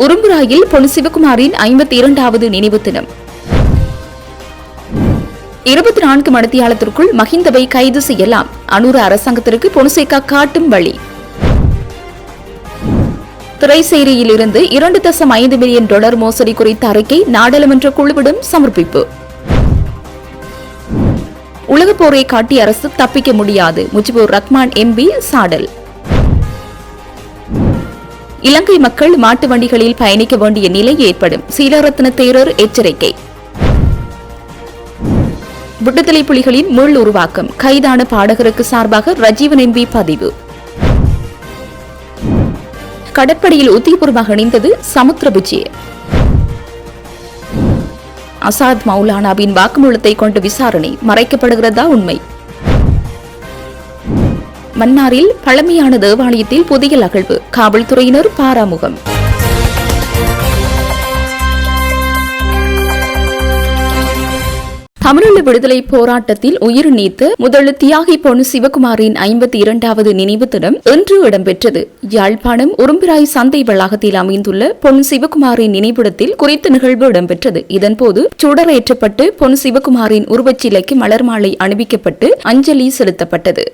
உரும்புராயில் பொன் சிவகுமாரின் 52வது நினைவு தினம். 24 மணித்தியாலத்திற்குள் மஹிந்தவை கைது செய்யலாம். அனுர அரசாங்கத்திற்கு பொன்சேகா காட்டும் வழி. திரைசேரியிலிருந்து $2.5 மில்லியன் மோசடி குறித்த அறிக்கை நாடாளுமன்ற குழுவிடம் சமர்ப்பிப்பு. உலகப் போரை காட்டி அரசு தப்பிக்க முடியாது. முஜிபுர் ரஹ்மான் எம்பி சாடல். இலங்கை மக்கள் மாட்டு வண்டிகளில் பயணிக்க வேண்டிய நிலை ஏற்படும். சீலரத்ன தேரர் எச்சரிக்கை. விடுதலை புலிகளின் முள் உருவாக்கம். கைதான பாடகருக்கு சார்பாக ரஜீவன் எம்பி பதிவு. கடற்படையில் உத்தியபூர்வமாக இணைந்தது சமுத்திரபுஜி. அசாத் மௌலானாவின் வாக்குமூலத்தை கொண்டு விசாரணை. மறைக்கப்படுகிறதா உண்மை? மன்னாரில் பழமையான தேவாலயத்தில் புதிய அகழ்வு. காவல்துறையினர் பாராமுகம். தமிழீழ விடுதலை போராட்டத்தில் உயிர் நீத்த முதல் தியாகி பொன் சிவகுமாரின் 52வது நினைவு தினம் இன்று இடம்பெற்றது. யாழ்ப்பாணம் உரும்பிராய் சந்தை வளாகத்தில் அமைந்துள்ள பொன் சிவகுமாரின் நினைவிடத்தில் குறித்த நிகழ்வு இடம்பெற்றது. இதன்போது சுடரேற்றப்பட்டு பொன் சிவகுமாரின் உருவச்சிலைக்கு மலர் மாலை அணிவிக்கப்பட்டு அஞ்சலி செலுத்தப்பட்டது.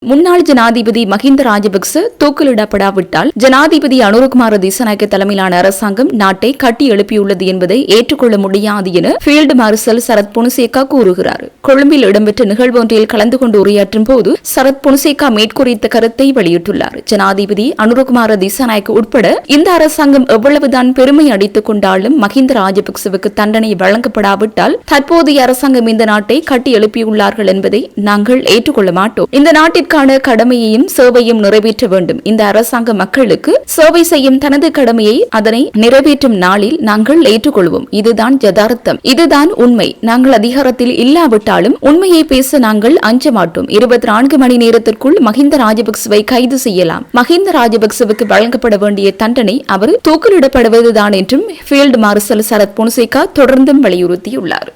முன்னாள் ஜனாதிபதி மஹிந்த ராஜபக்ச தூக்கிலிடப்படாவிட்டால் ஜனாதிபதி அனுரகுமார திசாநாயக்க தலைமையிலான அரசாங்கம் நாட்டை கட்டி எழுப்பியுள்ளது என்பதை ஏற்றுக்கொள்ள முடியாது என ஃபீல்டு மார்ஷல் சரத் பொன்சேகா கூறுகிறார். கொழும்பில் இடம்பெற்ற நிகழ்வொன்றில் கலந்து கொண்டு உரையாற்றும் போது சரத் பொன்சேகா மேற்குறித்த கருத்தை வெளியிட்டுள்ளார். ஜனாதிபதி அனுரகுமார திசாநாயக்க உட்பட இந்த அரசாங்கம் எவ்வளவுதான் பெருமை அடித்துக் கொண்டாலும் மஹிந்த ராஜபக்சவுக்கு தண்டனை வழங்கப்படாவிட்டால் தற்போதைய அரசாங்கம் இந்த நாட்டை கட்டி எழுப்பியுள்ளார்கள் என்பதை நாங்கள் ஏற்றுக்கொள்ள மாட்டோம். இந்த நாட்டிற்கு கடமையையும் சேவையும் நிறைவேற்ற வேண்டும். இந்த அரசாங்க மக்களுக்கு சேவை செய்யும் தனது கடமையை அதனை நிறைவேற்றும் நாளில் நாங்கள் ஏற்றுக்கொள்வோம். இதுதான் யதார்த்தம், இதுதான் உண்மை. நாங்கள் அதிகாரத்தில் இல்லாவிட்டாலும் உண்மையை பேச நாங்கள் அஞ்ச மாட்டோம். 24 மணி நேரத்திற்குள் மஹிந்த ராஜபக்சவை கைது செய்யலாம். மஹிந்த ராஜபக்சவுக்கு வழங்கப்பட வேண்டிய தண்டனை அவர் தூக்கிலிடப்படுவதுதான் என்றும் ஃபீல்டு மார்ஷல் சரத் பொன்சேகா தொடர்ந்தும் வலியுறுத்தியுள்ளார்.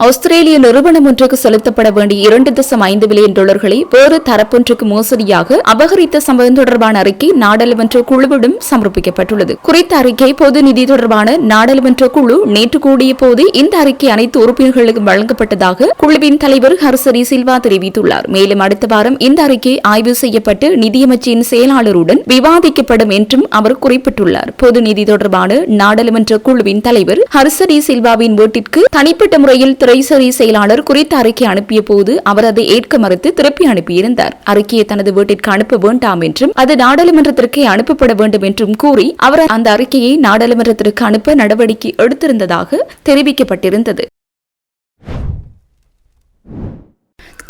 ஆஸ்திரேலிய நிறுவனம் ஒன்றுக்கு செலுத்தப்பட வேண்டிய $2.5 மில்லியன் வேறு தரப்பொன்றுக்கு மோசடியாக அபகரித்த சம்பவம் தொடர்பான அறிக்கை நாடாளுமன்ற குழுவிடம் சமர்ப்பிக்கப்பட்டுள்ளது. குறித்த அறிக்கை பொது நிதி தொடர்பான நாடாளுமன்ற குழு நேற்று கூடிய போது இந்த அறிக்கை அனைத்து உறுப்பினர்களுக்கும் வழங்கப்பட்டதாக குழுவின் தலைவர் ஹர்சரி சில்வா தெரிவித்துள்ளார். மேலும் அடுத்த வாரம் இந்த அறிக்கை ஆய்வு செய்யப்பட்டு நிதியமைச்சின் செயலாளருடன் விவாதிக்கப்படும் என்றும் அவர் குறிப்பிட்டுள்ளார். பொது நிதி தொடர்பான நாடாளுமன்ற குழுவின் தலைவர் ஹர்சரி சில்வாவின் வீட்டிற்கு தனிப்பட்ட முறையில் திரைசரி செயலாளர் குறித்த அறிக்கை அனுப்பிய போது அவர் அதை ஏற்க மறுத்து திருப்பி அனுப்பியிருந்தார். அறிக்கையை தனது வீட்டிற்கு அனுப்ப வேண்டாம் என்றும் அது நாடாளுமன்றத்திற்கு அனுப்பப்பட வேண்டும் என்றும் கூறி அவர் அந்த அறிக்கையை நாடாளுமன்றத்திற்கு அனுப்ப நடவடிக்கை எடுத்திருந்ததாக தெரிவிக்கப்பட்டிருந்தது.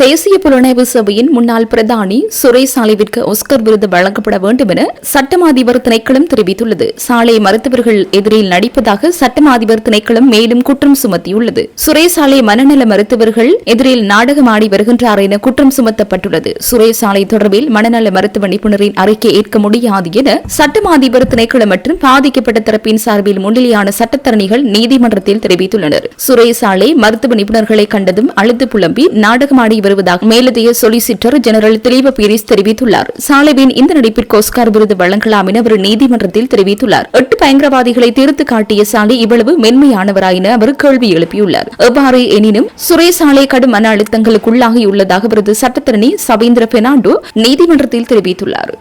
தேசிய புலனாய்வு சபையின் முன்னாள் பிரதானி சுரேஷ் சாலைவிற்கு ஆஸ்கர் விருது வழங்கப்பட வேண்டும் என சட்டமா அதிபர் திணைக்களம் தெரிவித்துள்ளது. சாலை மருத்துவர்கள் எதிரில் நடிப்பதாக சட்டமா அதிபர் திணைக்களம் மேலும் குற்றம் சுமத்தியுள்ளது. சுரேஷ் சாலை மனநல மருத்துவர்கள் எதிரில் நாடகமாடி வருகின்றார் என குற்றம் சுமத்தப்பட்டுள்ளது. சுரேஷ் சாலை தொடர்பில் மனநல மருத்துவ நிபுணரின் அறிக்கை ஏற்க முடியாது என சட்டமா அதிபர் திணைக்களம் மற்றும் பாதிக்கப்பட்ட தரப்பின் சார்பில் முன்னிலையான சட்டத்தரணிகள் நீதிமன்றத்தில் தெரிவித்துள்ளனர். சுரேஷ் சாலை மருத்துவ நிபுணர்களை கண்டதும் அழுது புலம்பி நாடகமாடி வருவதாக மேலதிக சொலிசிட்டர் ஜெனரல் திலீப பீரிஸ் தெரிவித்துள்ளார். சாலைவின் இந்த நடிப்பிற்கு ஆஸ்கார் விருது வழங்கலாம் என அவர் நீதிமன்றத்தில் தெரிவித்துள்ளார். 8 பயங்கரவாதிகளை தீர்த்து காட்டிய சாலை இவ்வளவு மென்மையானவரா என அவர் கேள்வி எழுப்பியுள்ளார். எவ்வாறு எனினும் சுரேஷ் சாலை கடும் மன அழுத்தங்களுக்குள்ளாகியுள்ளதாக அவரது சட்டத்தரணி சபீந்திர பெர்னாண்டோ நீதிமன்றத்தில் தெரிவித்துள்ளார்.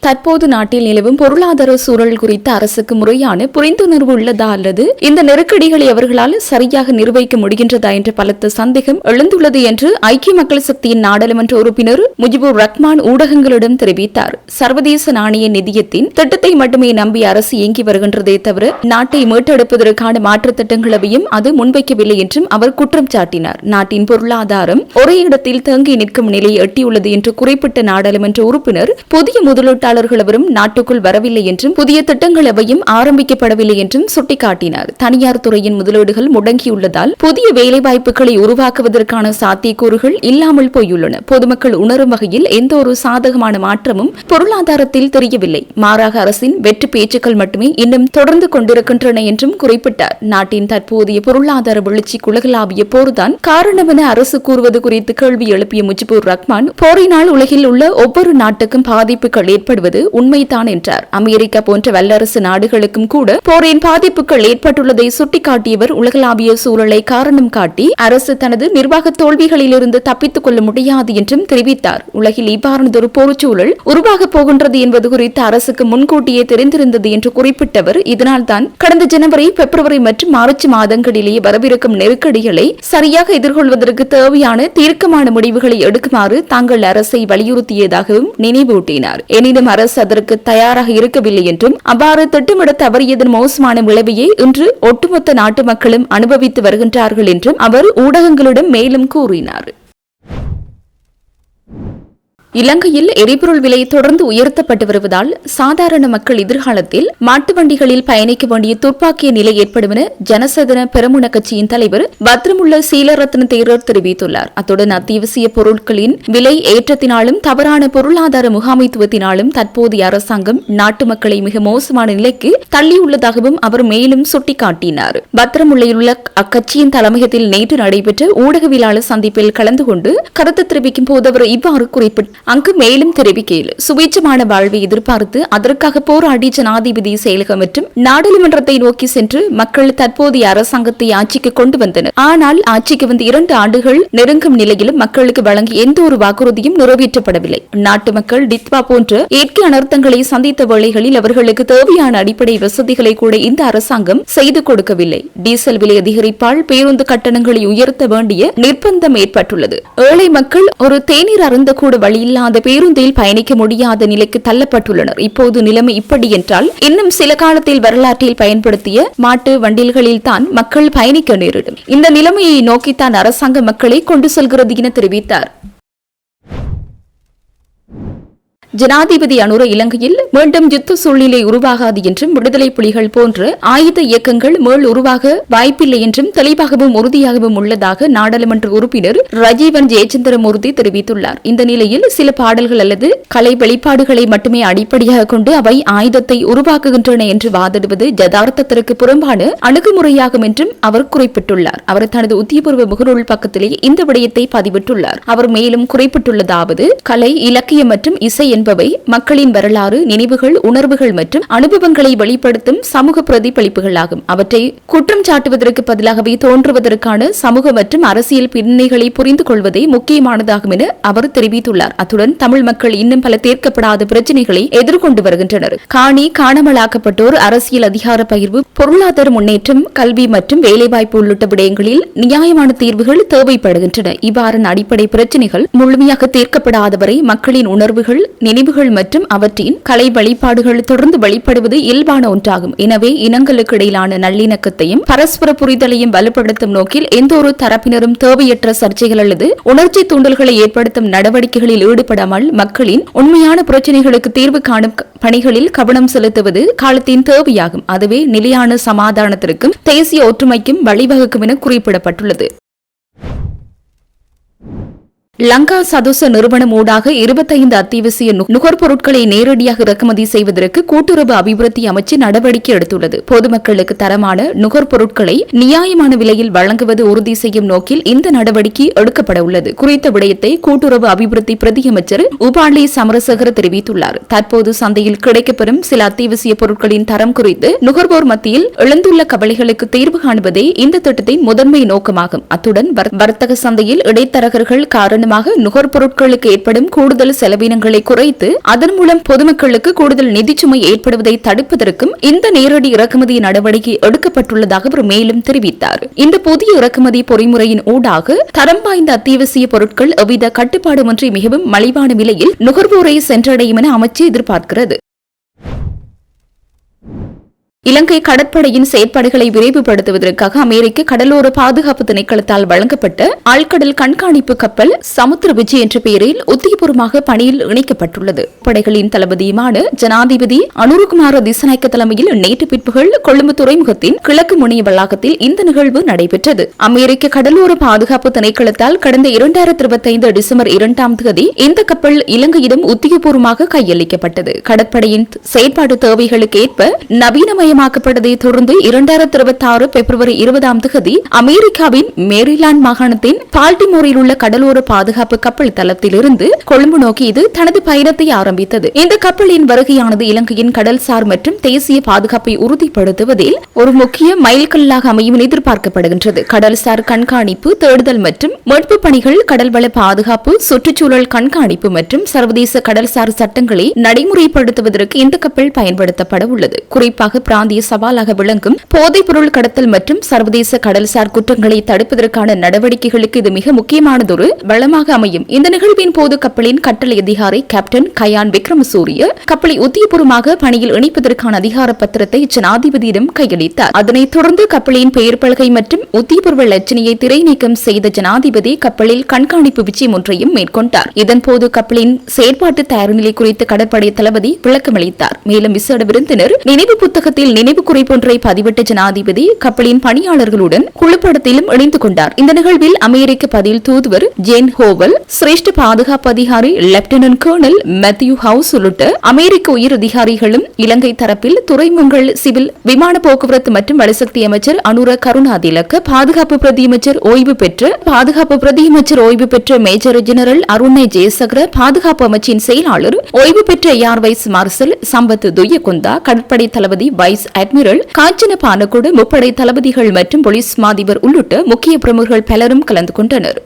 தற்போது நாட்டில் நிலவும் பொருளாதார சூழல் குறித்த அரசுக்கு முறையான புரிந்துணர்வு உள்ளதா அல்லது இந்த நெருக்கடிகளை அவர்களால் சரியாக நிர்வகிக்க முடிகின்றதா என்ற பலத்த சந்தேகம் எழுந்துள்ளது என்று ஐக்கிய மக்கள் சக்தியின் நாடாளுமன்ற உறுப்பினர் முஜிபுர் ரஹ்மான் ஊடகங்களிடம் தெரிவித்தார். சர்வதேச நாணய நிதியத்தின் திட்டத்தை மட்டுமே நம்பி அரசு இயங்கி வருகின்றதே தவிர நாட்டை மீட்டெடுப்பதற்கான மாற்றுத் திட்டங்களையும் அது முன்வைக்கவில்லை என்றும் அவர் குற்றம் சாட்டினார். நாட்டின் பொருளாதாரம் ஒரே இடத்தில் தேங்கி நிற்கும் நிலையை எட்டியுள்ளது என்று குறிப்பிட்ட நாடாளுமன்ற உறுப்பினர் புதிய முதலீட்டாளர் தொழிலாளர்கள் எவரும் நாட்டுக்குள் வரவில்லை என்றும் புதிய திட்டங்கள் எவையும் ஆரம்பிக்கப்படவில்லை என்றும் சுட்டிக்காட்டினார். தனியார் துறையின் முதலீடுகள் முடங்கியுள்ளதால் புதிய வேலைவாய்ப்புகளை உருவாக்குவதற்கான சாத்தியக்கூறுகள் இல்லாமல் போயுள்ளன. பொதுமக்கள் உணரும் வகையில் எந்த ஒரு சாதகமான மாற்றமும் பொருளாதாரத்தில் தெரியவில்லை. மாறாக அரசின் வெற்று பேச்சுக்கள் மட்டுமே இன்னும் தொடர்ந்து கொண்டிருக்கின்றன என்றும் குறிப்பிட்டார். நாட்டின் தற்போதைய பொருளாதார வீழ்ச்சி உலகளாவிய போர்தான் காரணம் என அரசு கூறுவது குறித்து கேள்வி எழுப்பிய முஜிபுர் ரஹ்மான், போரினால் உலகில் உள்ள ஒவ்வொரு நாட்டுக்கும் பாதிப்புகள் ஏற்படுவது உண்மைதான் என்றார். அமெரிக்கா போன்ற வல்லரசு நாடுகளுக்கும் கூட போரின் பாதிப்புகள் ஏற்பட்டுள்ளதை சுட்டிக்காட்டியவர் உலகளாவிய சூழலை காரணம் காட்டி அரசு தனது நிர்வாக தோல்விகளிலிருந்து தப்பித்துக் கொள்ள முடியாது என்றும் தெரிவித்தார். உலகில் இவ்வாறானதொரு போர்ச்சூழல் உருவாகப் போகின்றது என்பது குறித்து அரசுக்கு முன்கூட்டியே தெரிந்திருந்தது என்று குறிப்பிட்டவர், இதனால்தான் கடந்த ஜனவரி, பிப்ரவரி மற்றும் மார்ச் மாதங்களிலேயே வரவிருக்கும் நெருக்கடிகளை சரியாக எதிர்கொள்வதற்கு தேவையான தீர்க்கமான முடிவுகளை எடுக்குமாறு தாங்கள் அரசை வலியுறுத்தியதாகவும் நினைவூட்டினார். எனினும் அரசு அதற்கு தயாராக இருக்கவில்லை என்றும் அவ்வாறு திட்டமிட தவறியதன் மோசமான விளைவையே இன்று ஒட்டுமொத்த நாட்டு மக்களும் அனுபவித்து வருகின்றார்கள் என்றும் அவர் ஊடகங்களிடம் மேலும் கூறினார். இலங்கையில் எரிபொருள் விலை தொடர்ந்து உயர்த்தப்பட்டு வருவதால் சாதாரண மக்கள் எதிர்காலத்தில் மாட்டு வண்டிகளில் பயணிக்க வேண்டிய துர்ப்பாக்கிய நிலை ஏற்படும் என ஜனசேதன பெரமுன கட்சியின் தலைவர் பத்ரமுல்ல சீலரத்ன தேரர் தெரிவித்துள்ளார். அத்துடன் அத்தியாவசிய பொருட்களின் விலை ஏற்றத்தினாலும் தவறான பொருளாதார முகாமைத்துவத்தினாலும் தற்போதைய அரசாங்கம் நாட்டு மக்களை மிக மோசமான நிலைக்கு தள்ளியுள்ளதாகவும் அவர் மேலும் சுட்டிக்காட்டினார். பத்ரமுல்லையில் உள்ள அக்கட்சியின் தலைமையகத்தில் நேற்று நடைபெற்ற ஊடகவியலாளர் சந்திப்பில் கலந்து கொண்டு கருத்து தெரிவிக்கும் போது அவர் இவ்வாறு குறிப்பிட்டார். அங்கு மேலும் தெரிவிக்கையில், சுவீட்சமான வாழ்வை எதிர்பார்த்து அதற்காக போராடி ஜனாதிபதி செயலகம் மற்றும் நாடாளுமன்றத்தை நோக்கி சென்று மக்கள் தற்போதைய அரசாங்கத்தை ஆட்சிக்கு கொண்டு வந்தனர். ஆனால் ஆட்சிக்கு வந்து 2 ஆண்டுகள் நெருங்கும் நிலையிலும் மக்களுக்கு வழங்கிய எந்த ஒரு வாக்குறுதியும் நிறைவேற்றப்படவில்லை. நாட்டு மக்கள் டித்வா போன்ற இயற்கை அனர்த்தங்களை சந்தித்த வேளைகளில் அவர்களுக்கு தேவையான அடிப்படை வசதிகளை கூட இந்த அரசாங்கம் செய்து கொடுக்கவில்லை. டீசல் விலை அதிகரிப்பால் பேருந்து கட்டணங்களை உயர்த்த வேண்டிய நிர்பந்தம் ஏற்பட்டுள்ளது. ஏழை மக்கள் ஒரு தேநீர் அருந்த கூட வழியில் இல்லாத பேருந்தில் பயணிக்க முடியாத நிலைக்கு தள்ளப்பட்டுள்ளனர். இப்போது நிலைமை இப்படி என்றால் இன்னும் சில காலத்தில் வரலாற்றில் பயன்படுத்திய மாட்டு வண்டில்களில் தான் மக்கள் பயணிக்க நேரிடும். இந்த நிலைமையை நோக்கித்தான் அரசாங்க மக்களை கொண்டு செல்கிறது என தெரிவித்தார். ஜனாதிபதி அனுர இலங்கையில் மீண்டும் யுத்த சூழ்நிலை உருவாகாது என்றும் விடுதலை புலிகள் போன்ற ஆயுத இயக்கங்கள் மேல் உருவாக வாய்ப்பில்லை என்றும் தெளிவாகவும் உறுதியாகவும் உள்ளதாக நாடாளுமன்ற உறுப்பினர் ரஜீவன் ஜெயச்சந்திரமூர்த்தி தெரிவித்துள்ளார். இந்த நிலையில் சில பாடல்கள் அல்லது கலை வெளிப்பாடுகளை மட்டுமே அடிப்படையாக கொண்டு அவை ஆயுதத்தை உருவாக்குகின்றன என்று வாதிடுவது யதார்த்தத்திற்கு புறம்பான அணுகுமுறையாகும் என்றும் அவர் குறிப்பிட்டுள்ளார். அவர் தனது உத்தியபூர்வ முகநூல் பக்கத்திலேயே இந்த விடயத்தை பதிவிட்டுள்ளார். அவர் மேலும் குறிப்பிட்டுள்ளதாவது, கலை, இலக்கியம் மற்றும் இசை என்பவை மக்களின் வரலாறு, நினைவுகள், உணர்வுகள் மற்றும் அனுபவங்களை வெளிப்படுத்தும் சமூக பிரதிபலிப்புகளாகும். அவற்றை குற்றம் சாட்டுவதற்கு பதிலாகவே தோன்றுவதற்கான சமூக மற்றும் அரசியல் பின்னணிகளை புரிந்து கொள்வதே முக்கியமானதாகும் என அவர் தெரிவித்துள்ளார். அத்துடன் தமிழ் மக்கள் இன்னும் பல தீர்க்கப்படாத பிரச்சினைகளை எதிர்கொண்டு வருகின்றனர். காணி, காணாமலாக்கப்பட்டோர், அரசியல் அதிகார பகிர்வு, பொருளாதார முன்னேற்றம், கல்வி மற்றும் வேலைவாய்ப்பு உள்ளிட்ட விடயங்களில் நியாயமான தீர்வுகள் தேவைப்படுகின்றன. இவ்வாறான அடிப்படை பிரச்சினைகள் முழுமையாக தீர்க்கப்படாதவரை மக்களின் உணர்வுகள், நினைவுகள் மற்றும் அவற்றின் கலை வழிபாடுகள் தொடர்ந்து வெளிப்படுவது இயல்பான ஒன்றாகும். எனவே இனங்களுக்கு இடையிலான நல்லிணக்கத்தையும் பரஸ்பர புரிதலையும் வலுப்படுத்தும் நோக்கில் எந்த ஒரு தரப்பினரும் தேவையற்ற சர்ச்சைகள் அல்லது உணர்ச்சி தூண்டல்களை ஏற்படுத்தும் நடவடிக்கைகளில் ஈடுபடாமல் மக்களின் உண்மையான பிரச்சினைகளுக்கு தீர்வு காணும் பணிகளில் கவனம் செலுத்துவது காலத்தின் தேவையாகும். அதுவே நிலையான சமாதானத்திற்கும் தேசிய ஒற்றுமைக்கும் வழிவகுக்கும் என குறிப்பிடப்பட்டுள்ளது. லங்கா சதொச நிறுவனம் ஊடாக 25 அத்தியாவசிய நுகர்பொருட்களை நேரடியாக இறக்குமதி செய்வதற்கு கூட்டுறவு அபிவிருத்தி அமைச்சு நடவடிக்கை எடுத்துள்ளது. பொதுமக்களுக்கு தரமான நுகர்பொருட்களை நியாயமான விலையில் வழங்குவது உறுதி செய்யும் நோக்கில் இந்த நடவடிக்கை எடுக்கப்பட உள்ளது. குறித்த விடயத்தை கூட்டுறவு அபிவிருத்தி பிரதியமைச்சர் உபாலி சமரசேகர தெரிவித்துள்ளார். தற்போது சந்தையில் கிடைக்கப்பெறும் சில அத்தியாவசிய பொருட்களின் தரம் குறித்து நுகர்வோர் மத்தியில் எழுந்துள்ள கவலைகளுக்கு தீர்வு காணுவதே இந்த திட்டத்தின் முதன்மை நோக்கமாகும். அத்துடன் வர்த்தக சந்தையில் இடைத்தரகர்கள் காரணமாக நுகர்பொருட்களுக்கு ஏற்படும் கூடுதல் செலவினங்களை குறைத்து அதன் மூலம் பொதுமக்களுக்கு கூடுதல் நிதிச்சுமை ஏற்படுவதை தடுப்பதற்கும் இந்த நேரடி இறக்குமதி நடவடிக்கை எடுக்கப்பட்டுள்ளதாக அவர் மேலும் தெரிவித்தார். இந்த புதிய இறக்குமதி பொறிமுறையின் ஊடாக தரம் வாய்ந்த அத்தியாவசிய பொருட்கள் எவ்வித கட்டுப்பாடுமின்றி மிகவும் மலிவான விலையில் நுகர்வோரை சென்றடையும் என அமைச்சு எதிர்பார்க்கிறது. இலங்கை கடற்படையின் செயற்பாடுகளை விரைவுபடுத்துவதற்காக அமெரிக்க கடலோர பாதுகாப்பு திணைக்களத்தால் வழங்கப்பட்ட ஆழ்கடல் கண்காணிப்பு கப்பல் சமுத்திர விஜய் என்ற பெயரில் உத்தியபூர்வமாக பணியில் இணைக்கப்பட்டுள்ளது. படைகளின் தளபதியுமான ஜனாதிபதி அனுரகுமார திசாநாயக்க தலைமையில் நேற்று பிற்பகல் கொழும்பு துறைமுகத்தின் கிழக்கு முனைய வளாகத்தில் இந்த நிகழ்வு நடைபெற்றது. அமெரிக்க கடலோர பாதுகாப்பு திணைக்களத்தால் கடந்த 2025 டிசம்பர் 2ஆம் தேதி இந்த கப்பல் இலங்கையிடம் உத்தியபூர்வமாக கையளிக்கப்பட்டது. கடற்படையின் செயற்பாடு தேவைகளுக்கு ஏற்ப நவீனமயமாக்கப்பட்டதை தொடர்ந்து 2026 பிப்ரவரி 20ஆம் தேதி அமெரிக்காவின் மேரிலாந்து மாகாணத்தின் பால்டிமோரில் உள்ள கடலோர பாதுகாப்பு கப்பல் தளத்திலிருந்து கொழும்பு நோக்கி இது தனது பயணத்தை ஆரம்பித்தது. இந்த கப்பலின் வருகையானது இலங்கையின் கடல்சார் மற்றும் தேசிய பாதுகாப்பை உறுதிப்படுத்துவதில் ஒரு முக்கிய மைல்கல்லாக அமையும் என எதிர்பார்க்கப்படுகின்றது. கடல்சார் கண்காணிப்பு, தேடுதல் மற்றும் மீட்பு பணிகள், கடல்வள பாதுகாப்பு, சுற்றுச்சூழல் கண்காணிப்பு மற்றும் சர்வதேச கடல்சார் சட்டங்களை நடைமுறைப்படுத்துவதற்கு இந்த கப்பல் பயன்படுத்தப்பட உள்ளது. குறிப்பாக பிராந்திய சவாலாக விளங்கும் போதைப் பொருள் கடத்தல் மற்றும் சர்வதேச கடல்சார் குற்றங்களை தடுப்பதற்கான நடவடிக்கைகளுக்கு இது மிக முக்கியமானதொரு வளமாக அமையும். இந்த நிகழ்வின் போது கப்பலின் கட்டளை அதிகாரி கேப்டன் கயான் விக்ரமசூரிய கப்பலை உத்தியபூர்வமாக பணியில் இணைப்பதற்கான அதிகார பத்திரத்தை ஜனாதிபதியிடம் கையளித்தார். அதனைத் தொடர்ந்து கப்பலின் பெயர் பலகை மற்றும் உத்தியபூர்வ லட்சணையை திரை நீக்கம் செய்த ஜனாதிபதி கப்பலில் கண்காணிப்பு விஜயம் ஒன்றையும் மேற்கொண்டார். இதன்போது கப்பலின் செயற்பாட்டு தயார்நிலை குறித்து கடற்படை தளபதி விளக்கமளித்தார். மேலும் விசேட விருந்தினர் நினைவு புத்தகத்தில் நினைவு குறிப்பொன்றை பதிவிட்ட ஜனாதிபதி கப்பலின் பணியாளர்களுடன் குழுப்படத்திலும் இணைந்து கொண்டார். இந்த நிகழ்வில் அமெரிக்க பதில் தூதுவர் ஜேன் ஹோவல், சிரேஷ்ட பாதுகாப்பு அதிகாரி லெப்டினன்ட் கர்னல் மேத்யூ ஹவுஸ் உள்ளிட்ட அமெரிக்க உயர் அதிகாரிகளும் இலங்கை தரப்பில் துறைமுகங்கள், சிவில் விமான போக்குவரத்து மற்றும் வலுசக்தி அமைச்சர் அனுர கருணாதிலக்க, பாதுகாப்பு பிரதியமைச்சர் ஓய்வு பெற்ற மேஜர் ஜெனரல் அருணை ஜெயசகர, பாதுகாப்பு அமைச்சின் செயலாளர் ஓய்வு பெற்ற ஏர் வைஸ் மார்ஷல் சம்பத் துய்யகுந்தா, கடற்படை தளபதி வைஸ் அட்மிரல் காஞ்சன பானகோடு, முப்படை தளபதிகள் மற்றும் போலீஸ் மாதிபர் உள்ளிட்ட முக்கிய பிரமுகர்கள் பலரும் கலந்து கொண்டனர்.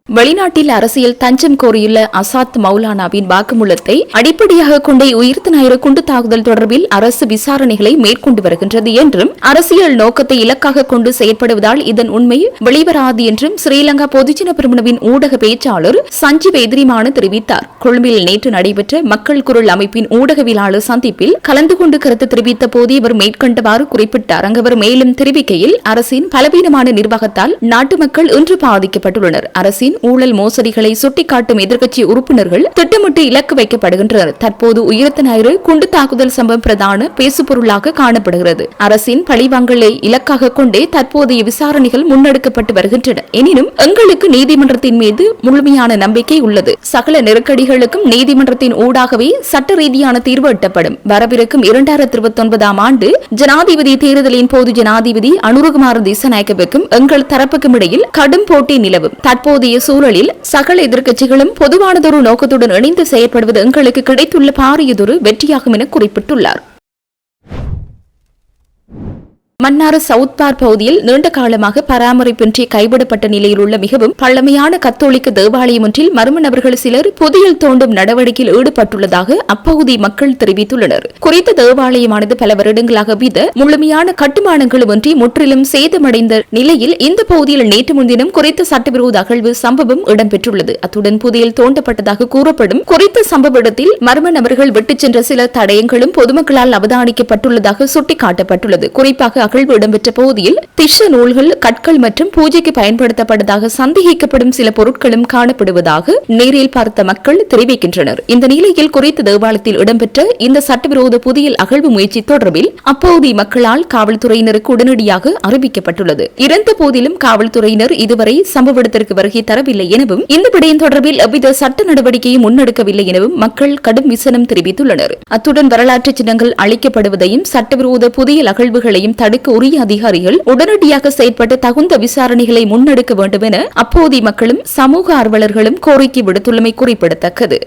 வெளிநாட்டில் அரசியல் தஞ்சம் கோரியுள்ள அசாத் மௌலானாவின் வாக்குமூலத்தை அடிப்படையாக கொண்ட உயிர்த்த ஞாயிறு குண்டு தாக்குதல் தொடர்பில் அரசு விசாரணைகளை மேற்கொண்டு வருகின்றது என்றும் அரசியல் நோக்கத்தை இலக்காக கொண்டு செயற்படுவதால் இதன் உண்மை வெளிவராது என்றும் ஸ்ரீலங்கா பொதுஜன பெரமுனவின் ஊடக பேச்சாளர் சஞ்சீவ எதிரிமான தெரிவித்தார். கொழும்பில் நேற்று நடைபெற்ற மக்கள் குரல் அமைப்பின் ஊடகவியலாளர் சந்திப்பில் கலந்து கொண்டு கருத்து தெரிவித்த போது இவர் மேற்கண்டவாறு குறிப்பிட்டார். அங்கவர் மேலும் தெரிவிக்கையில், அரசின் பலவீனமான நிர்வாகத்தால் நாட்டு மக்கள் இன்று பாதிக்கப்பட்டுள்ளனர். அரசின் ஊழல் மோசடிகளை சுட்டிக்காட்டும் எதிர்க்கட்சி உறுப்பினர்கள் திட்டமிட்டு இலக்கு வைக்கப்படுகின்றனர். தற்போது உயிர்த்த ஞாயிறு குண்டு தாக்குதல் சம்பவம் பிரதான பேசுபொருளாக காணப்படுகிறது. அரசின் பழிவாங்கலை இலக்காக கொண்டே தற்போதைய விசாரணைகள் முன்னெடுக்கப்பட்டு வருகின்றன. எனினும் எங்களுக்கு நீதிமன்றத்தின் மீது முழுமையான நம்பிக்கை உள்ளது. சகல நெருக்கடிகளுக்கும் நீதிமன்றத்தின் ஊடாகவே சட்ட ரீதியான தீர்வு எட்டப்படும். வரவிருக்கும் 2029ஆம் ஆண்டு ஜனாதிபதி தேர்தலின் போது ஜனாதிபதி அனுரகுமார திசாநாயக்கவுக்கும் எங்கள் தரப்புக்கும் இடையில் கடும் போட்டி நிலவும். தற்போதைய சூழலில் சகல எதிர்க்கட்சிகளும் பொதுவானதொரு நோக்கத்துடன் இணைந்து செயற்படுவது எங்களுக்கு கிடைத்துள்ள பாரியதொரு வெற்றியாகும் என குறிப்பிட்டுள்ளார். மன்னார் சவுத் பார் பகுதியில் நீண்ட காலமாக பராமரிப்பின்றி கைவிடப்பட்ட நிலையில் உள்ள மிகவும் பழமையான கத்தோலிக்க தேவாலயம் ஒன்றில் மர்ம நபர்கள் சிலர் புதையல் தோண்டும் நடவடிக்கையில் ஈடுபட்டுள்ளதாக அப்பகுதி மக்கள் தெரிவித்துள்ளனர். குறித்த தேவாலயமானது பல வருடங்களாக முழுமையான கட்டுமானங்களும் ஒன்றி முற்றிலும் சேதமடைந்த நிலையில் இந்த பகுதியில் நேற்று முன்தினம் குறித்த சட்டவிரோத அகழ்வு சம்பவம் இடம்பெற்றுள்ளது. அத்துடன் புதையல் தோண்டப்பட்டதாக கூறப்படும் குறித்த சம்பவ இடத்தில் மர்ம நபர்கள் விட்டுச் சென்ற சில தடயங்களும் பொதுமக்களால் அவதானிக்கப்பட்டுள்ளதாக சுட்டிக்காட்டப்பட்டுள்ளது. குறிப்பாக அகழ்வு இடம்பெற்ற பகுதியில் திஷ நூல்கள், கற்கள் மற்றும் பூஜைக்கு பயன்படுத்தப்பட்டதாக சந்தேகிக்கப்படும் சில பொருட்களும் காணப்படுவதாக நேரில் பார்த்த மக்கள் தெரிவிக்கின்றனர். இந்த நிலையில் குறித்த தேவாலயத்தில் இடம்பெற்ற இந்த சட்டவிரோத புதிய அகழ்வு முயற்சி தொடர்பில் அப்பகுதி மக்களால் காவல்துறையினருக்கு உடனடியாக அறிவிக்கப்பட்டுள்ளது. இருந்த போதிலும் காவல்துறையினர் இதுவரை சம்பவ இடத்திற்கு வருகை தரவில்லை எனவும் இந்த விடயம் தொடர்பில் எவ்வித சட்ட நடவடிக்கையும் முன்னெடுக்கவில்லை எனவும் மக்கள் கடும் விசனம் தெரிவித்துள்ளனர். அத்துடன் வரலாற்று சின்னங்கள் அளிக்கப்படுவதையும் சட்டவிரோத புதிய அகழ்வுகளையும் தடுக்க உரிய அதிகாரிகள் உடனடியாக செயற்பட்டு தகுந்த விசாரணைகளை முன்னெடுக்க வேண்டும் என அப்போதைய மக்களும் சமூக ஆர்வலர்களும் கோரிக்கை விடுத்துள்ளமை குறிப்பிடத்தக்கது.